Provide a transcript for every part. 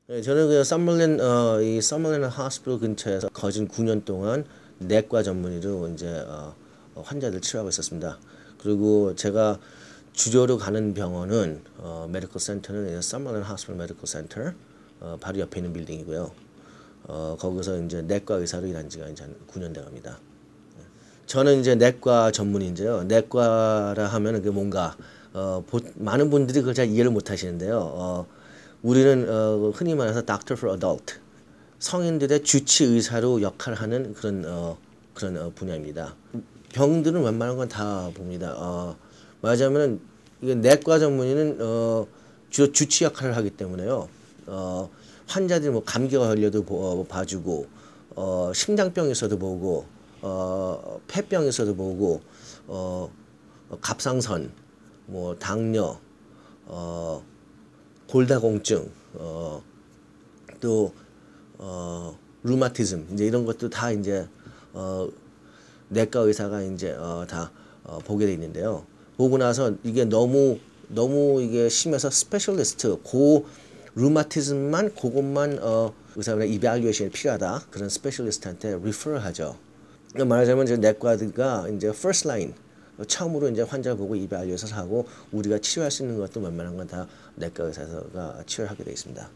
네, 저는 그 이 서머랜드 하스피tal 근처에서 거진 9년 동안 내과 전문의로 이제 환자들 치료하고 있었습니다. 그리고 제가 주요로 가는 병원은 메디컬 센터는 서머랜드 하스피tal 메디컬 센터 바로 옆에 있는 빌딩이고요. 거기서 이제 내과 의사로 일한 지가 이제 한 9년 돼 갑니다. 저는 이제 내과 전문의인데요. 내과라 하면은 그 뭔가 많은 분들이 그걸 잘 이해를 못 하시는데요. 우리는 흔히 말해서 Doctor for Adult, 성인들의 주치 의사로 역할하는 그런 분야입니다. 병들은 웬만한 건 다 봅니다. 말하자면 이게 내과 전문의는 주로 주치 역할을 하기 때문에요. 환자들이 뭐 감기가 걸려도 봐주고, 심장병 있어도 보고, 폐병 있어도 보고, 갑상선, 뭐 당뇨, 골다공증, 또 루마티즘 이제 이런 것도 다 이제 내과 의사가 이제 다 보게 돼 있는데요. 보고 나서 이게 너무 이게 심해서 스페셜리스트 루마티즘만 그것만 의사가 이발리에이션이 필요하다 그런 스페셜리스트한테 리퍼를 하죠. 말하자면 이제 내과가 이제 first line 처음으로 이제 환자 보고 이발리에이션 하고 우리가 치료할 수 있는 것도 웬만한 건 다 내과 의사가 치료를 하게 되어 있습니다.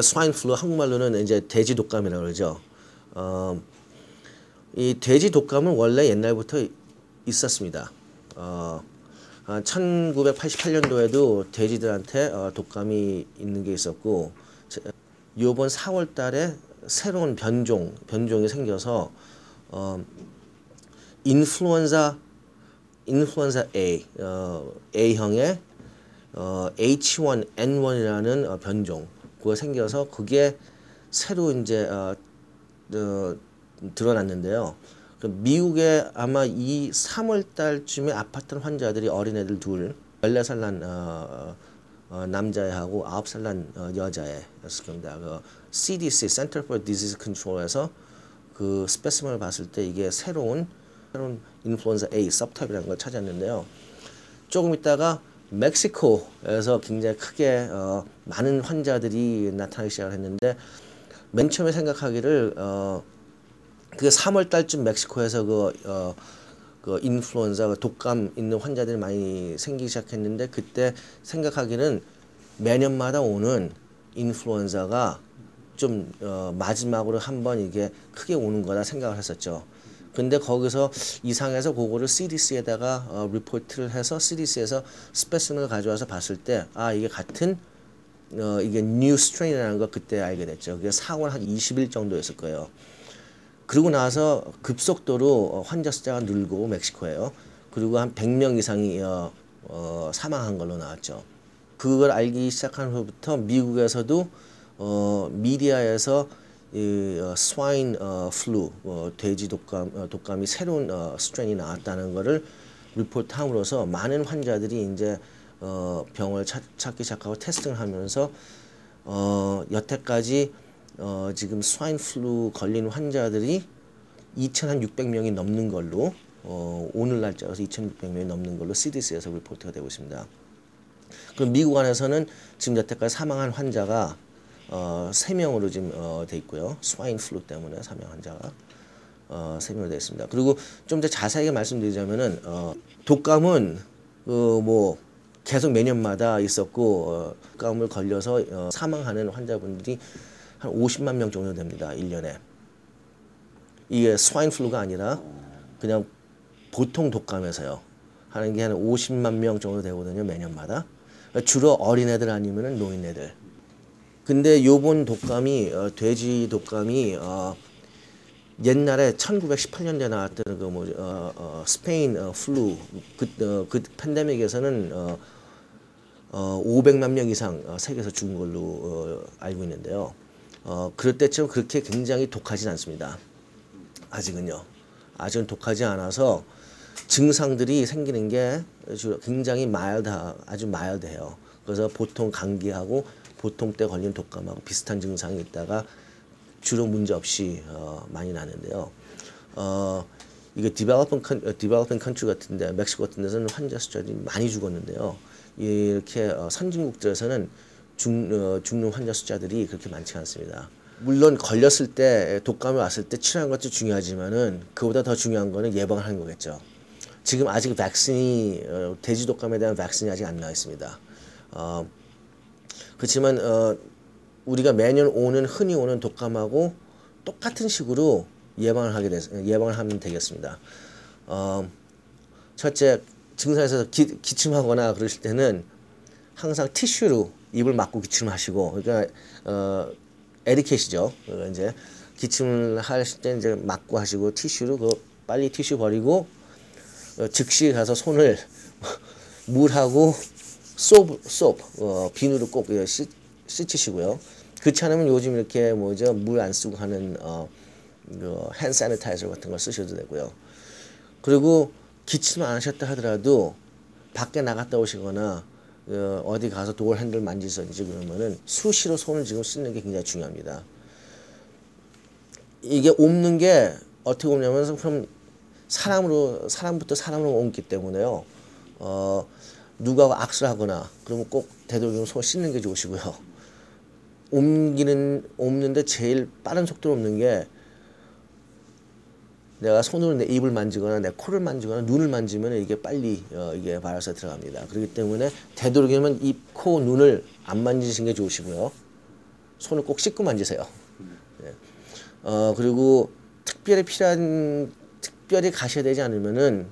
스와인 플루 한국말로는 이제 돼지 독감이라고 그러죠. 이 돼지 독감은 원래 옛날부터 있었습니다. 1988년도에도 돼지들한테 독감이 있는 게 있었고 요번 4월 달에 새로운 변종이 생겨서 인플루엔자 A, A형의 H1N1이라는 변종 그거 생겨서 그게 새로 이제 드러났는데요. 미국에 아마 이 3월 달쯤에 아팠던 환자들이 어린애들 둘, 14살 난 남자애하고 9살 난 여자애였을 겁니다. 그 CDC, Center for Disease Control에서 그 스페시먼을 봤을 때 이게 새로운 인플루엔자 A 서브타입이라는 걸 찾았는데요. 조금 있다가 멕시코에서 굉장히 크게 많은 환자들이 나타나기 시작을 했는데 맨 처음에 생각하기를 그 3월 달쯤 멕시코에서 그 인플루엔자 독감 있는 환자들이 많이 생기기 시작했는데 그때 생각하기는 매년마다 오는 인플루엔자가 좀 마지막으로 한번 이게 크게 오는 거다 생각을 했었죠. 근데 거기서 이상해서 그거를 CDC에다가 리포트를 해서 CDC에서 스페시먼을 가져와서 봤을 때 이게 같은 이게 뉴 스트레인이라는 거 그때 알게 됐죠. 그게 4월 한 20일 정도였을 거예요. 그러고 나서 급속도로 환자 숫자가 늘고 멕시코에요. 그리고 한 100명 이상이 사망한 걸로 나왔죠. 그걸 알기 시작한 후부터 미국에서도 미디어에서 스와인 플루 돼지 독감이 새로운 스트레인이 나왔다는 것을 리포트함으로써 많은 환자들이 이제 병을 찾기 시작하고 테스팅을 하면서 여태까지 지금 스와인 플루 걸린 환자들이 2,600명이 넘는 걸로 오늘 날짜로서 2,600명이 넘는 걸로 CDC에서 리포트가 되고 있습니다. 그럼 미국 안에서는 지금 여태까지 사망한 환자가 3명으로 지금 돼 있고요. 스와인 플루 때문에 사망 환자가 3명으로 되어 있습니다. 그리고 좀 더 자세하게 말씀드리자면은 독감은 뭐 계속 매년마다 있었고 독감을 걸려서 사망하는 환자분들이 한 50만 명 정도 됩니다. 1년에. 이게 스와인 플루가 아니라 그냥 보통 독감에서요. 하는 게 한 50만 명 정도 되거든요. 매년마다. 주로 어린애들 아니면은 노인애들. 근데 요번 독감이 돼지 독감이 옛날에 1918년도에 나왔던 그 스페인 플루 그 팬데믹에서는 500만 명 이상 세계에서 죽은 걸로 알고 있는데요. 그럴 때쯤 그렇게 굉장히 독하진 않습니다. 아직은요. 아직은 독하지 않아서 증상들이 생기는 게 굉장히 아주 마일드해요. 그래서 보통 감기하고 보통 때 걸린 독감하고 비슷한 증상이 있다가 주로 문제 없이 많이 나는데요. 이게 디벨로핑 컨트리 같은데 멕시코 같은 데서는 환자 숫자들이 많이 죽었는데요. 이렇게 선진국들에서는 죽는 환자 숫자들이 그렇게 많지 않습니다. 물론 걸렸을 때 독감이 왔을 때 치료하는 것도 중요하지만은 그보다 더 중요한 거는 예방을 하는 거겠죠. 지금 아직 백신이 돼지 독감에 대한 백신이 아직 안 나와 있습니다. 그렇지만 우리가 매년 흔히 오는 독감하고 똑같은 식으로 예방을 하면 되겠습니다. 첫째, 증상에서 기침하거나 그러실 때는 항상 티슈로 입을 막고 기침하시고, 그러니까 에리케이시죠. 이제 기침을 하실 때 이제 막고 하시고 티슈로 빨리 티슈 버리고 즉시 가서 손을 물하고 비누로 꼭 씻으시고요. 그렇지 않으면 요즘 이렇게 물 안 쓰고 하는 핸드 사니타이저 같은 걸 쓰셔도 되고요. 그리고 기침 안 하셨다 하더라도 밖에 나갔다 오시거나 어디 가서 도어 핸들 만지든지 그러면은 수시로 손을 지금 씻는 게 굉장히 중요합니다. 이게 옮는 게 어떻게 옮냐면 그럼 사람부터 사람으로 옮기 때문에요. 누가 악수를 하거나 그러면 꼭 되도록이면 손 씻는 게 좋으시고요. 옮는데 제일 빠른 속도로 옮는 게 내가 손으로 내 입을 만지거나 내 코를 만지거나 눈을 만지면 이게 빨리 이게 바이러스가 들어갑니다. 그렇기 때문에 되도록이면 입, 코, 눈을 안 만지시는 게 좋으시고요. 손을 꼭 씻고 만지세요. 네. 그리고 특별히 가셔야 되지 않으면은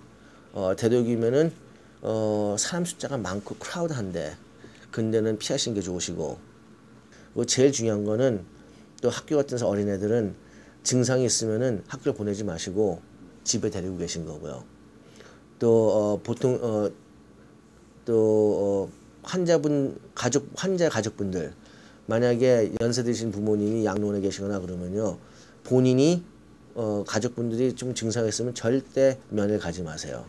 되도록이면은 사람 숫자가 많고 크라우드한데 근데는 피하시는 게 좋으시고, 그리고 제일 중요한 거는 또 학교 같은 데서 어린애들은 증상이 있으면은 학교를 보내지 마시고 집에 데리고 계신 거고요. 또 보통 환자 가족분들 만약에 연세 드신 부모님이 양로원에 계시거나 그러면요, 본인이 가족분들이 좀 증상이 있으면 절대 면회를 가지 마세요.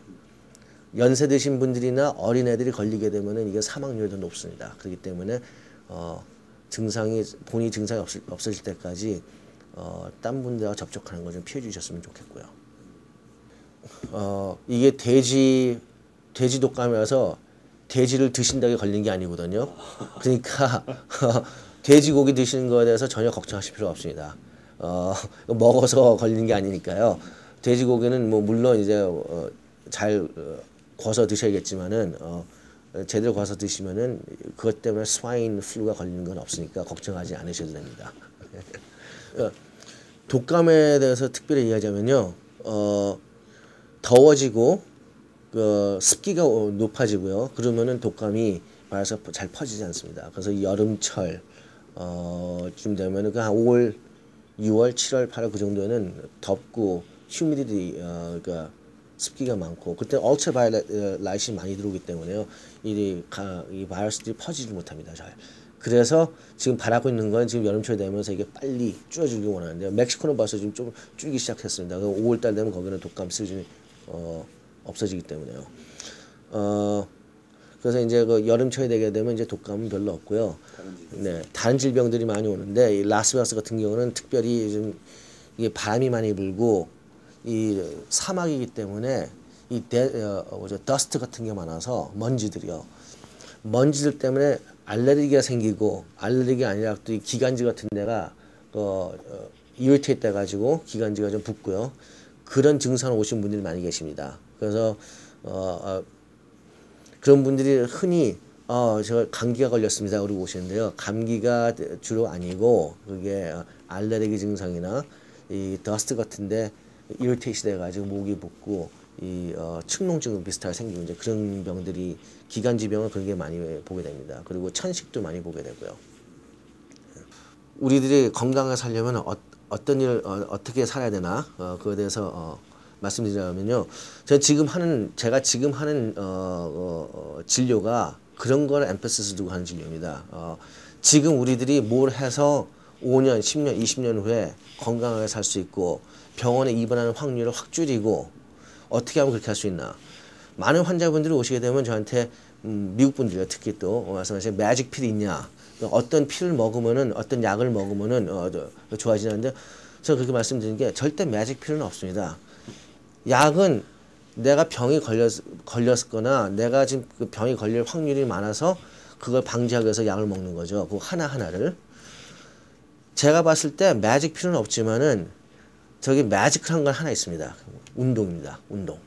연세 드신 분들이나 어린애들이 걸리게 되면은 이게 사망률이 더 높습니다. 그렇기 때문에 본인이 증상이 없어질 때까지 딴 분들과 접촉하는 거 좀 피해 주셨으면 좋겠고요. 이게 돼지 독감이라서 돼지를 드신다고 걸린 게 아니거든요. 그러니까 돼지고기 드시는 거에 대해서 전혀 걱정하실 필요 없습니다. 먹어서 걸리는 게 아니니까요. 돼지고기는 뭐 물론 이제 잘 구워서 드셔야겠지만은 제대로 구워서 드시면은 그것 때문에 스와인 플루가 걸리는 건 없으니까 걱정하지 않으셔도 됩니다. 독감에 대해서 특별히 이야기하면요, 더워지고 습기가 높아지고요. 그러면은 독감이 말해서 잘 퍼지지 않습니다. 그래서 여름철 쯤 되면은 한 5월, 6월, 7월, 8월 그 정도는 덥고 휴미디티 그러니까 습기가 많고 그때 얼트라바이올렛이 많이 들어오기 때문에요. 이 바이러스들이 퍼지지 못합니다. 잘. 그래서 지금 바라고 있는 건 지금 여름철 되면서 이게 빨리 줄어들기 원하는데요. 멕시코는 벌써 지금 좀 줄기 시작했습니다. 5월달 되면 거기는 독감 시즌이 없어지기 때문에요. 그래서 이제 그 여름철이 되게 되면 이제 독감은 별로 없고요. 네, 다른 질병들이 많이 오는데 이 라스베가스 같은 경우는 특별히 좀 이게 바람이 많이 불고 이 사막이기 때문에 이 더스트 같은 게 많아서 먼지들 때문에 알레르기가 생기고, 알레르기가 아니라 또 이 기관지 같은 데가 이리테이트 돼가지고 기관지가 좀 붓고요. 그런 증상으로 오신 분들이 많이 계십니다. 그래서 그런 분들이 흔히 제가 감기가 걸렸습니다 그러고 오시는데요. 감기가 주로 아니고 그게 알레르기 증상이나 이 더스트 같은데 이리테이트 돼가지고 목이 붓고 이 축농증 비슷하게 생기고 이제 그런 병들이 기관지병은 그런 게 많이 보게 됩니다. 그리고 천식도 많이 보게 되고요. 우리들이 건강하게 살려면 어떤 일 어떻게 살아야 되나 그거에 대해서 말씀드리자면요. 제가 지금 하는 진료가 그런 걸 엠퍼시스 두고 하는 진료입니다. 지금 우리들이 뭘 해서 5년, 10년, 20년 후에 건강하게 살 수 있고 병원에 입원하는 확률을 확 줄이고 어떻게 하면 그렇게 할 수 있나. 많은 환자분들이 오시게 되면 저한테 미국 분들이요, 특히 또 말씀하신 매직 필이 있냐, 어떤 필을 먹으면은 어떤 약을 먹으면은 좋아지는데 저는 그렇게 말씀드리는 게 절대 매직 필은 없습니다. 약은 내가 병이 걸렸거나 내가 지금 그 병이 걸릴 확률이 많아서 그걸 방지하기 위해서 약을 먹는 거죠. 그 하나하나를. 제가 봤을 때 매직 필요는 없지만은 저기 매직한 건 하나 있습니다. 운동입니다. 운동.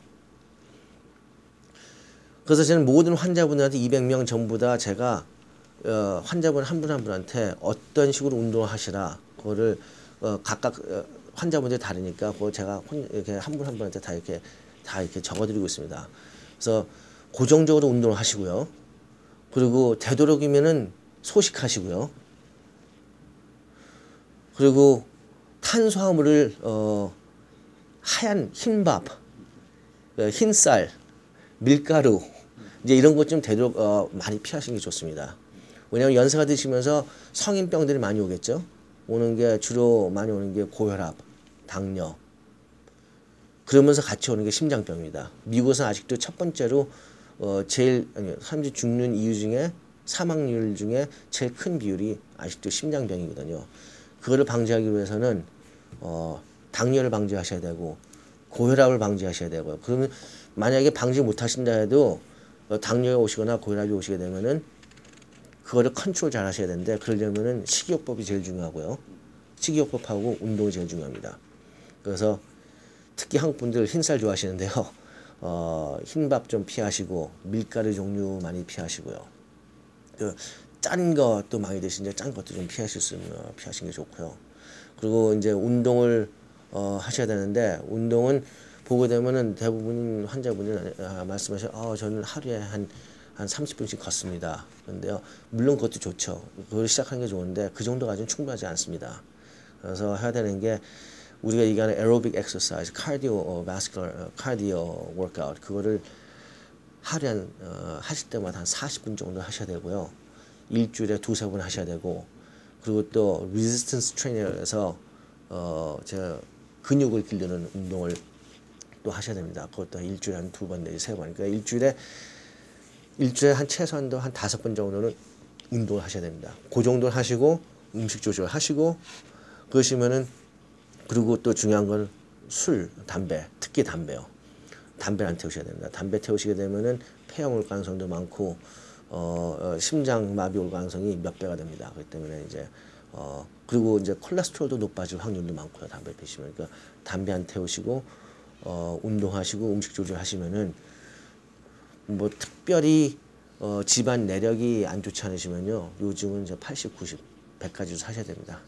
그래서 저는 모든 환자분들한테 200명 전부 다 제가 환자분 한 분 한 분한테 어떤 식으로 운동을 하시라 그거를 각각 환자분들이 다르니까 그거 제가 이렇게 한 분 한 분한테 다 이렇게 적어드리고 있습니다. 그래서 고정적으로 운동을 하시고요. 그리고 되도록이면은 소식하시고요. 그리고 탄수화물을 하얀 흰밥, 흰쌀, 밀가루 이제 이런 것 좀 되도록 많이 피하시는 게 좋습니다. 왜냐하면 연세가 드시면서 성인병들이 많이 오겠죠. 오는 게 주로 많이 오는 게 고혈압, 당뇨. 그러면서 같이 오는 게 심장병입니다. 미국에서는 아직도 첫 번째로 사람들이 죽는 이유 중에 사망률 중에 제일 큰 비율이 아직도 심장병이거든요. 그거를 방지하기 위해서는 당뇨를 방지하셔야 되고 고혈압을 방지하셔야 되고요. 그러면 만약에 방지 못 하신다 해도 당뇨가 오시거나 고혈압이 오시게 되면은 그거를 컨트롤 잘 하셔야 되는데 그러려면은 식이요법이 제일 중요하고요. 식이요법하고 운동이 제일 중요합니다. 그래서 특히 한국 분들 흰쌀 좋아하시는데요. 흰밥 좀 피하시고 밀가루 종류 많이 피하시고요. 짠 것도 많이 드시는데 짠 것도 좀 피하시는 게 좋고요. 그리고 이제 운동을 하셔야 되는데 운동은 보게 되면은 대부분 환자분이 말씀하셔. 저는 하루에 한 30분씩 걷습니다. 그런데요, 물론 그것도 좋죠. 그걸 시작하는 게 좋은데 그 정도 가지고는 충분하지 않습니다. 그래서 해야 되는 게 우리가 얘기하는 에어로빅 엑서사이즈, 카디오 워크아웃 그거를 하루에 하실 때마다 한 40분 정도 하셔야 되고요. 일주일에 두세 번 하셔야 되고 그리고 또 리지스턴스 트레이너에서 제가 근육을 기르는 운동을 또 하셔야 됩니다. 그것도 일주일에 한 두 번 내지 세 번. 그러니까 일주일에 한 최소한도 한 5번 정도는 운동을 하셔야 됩니다. 그 정도를 하시고 음식 조절 하시고 그러시면은 그리고 또 중요한 건 술, 담배, 특히 담배요. 담배를 안 태우셔야 됩니다. 담배 태우시게 되면은 폐암 올 가능성도 많고 심장마비 올 가능성이 몇 배가 됩니다. 그렇기 때문에 이제 그리고 이제 콜레스테롤도 높아질 확률도 많고요. 담배 피시면. 그러니까 담배 안 태우시고 운동하시고 음식 조절하시면은 뭐 특별히 집안 내력이 안 좋지 않으시면요. 요즘은 이제 80, 90, 100까지도 사셔야 됩니다.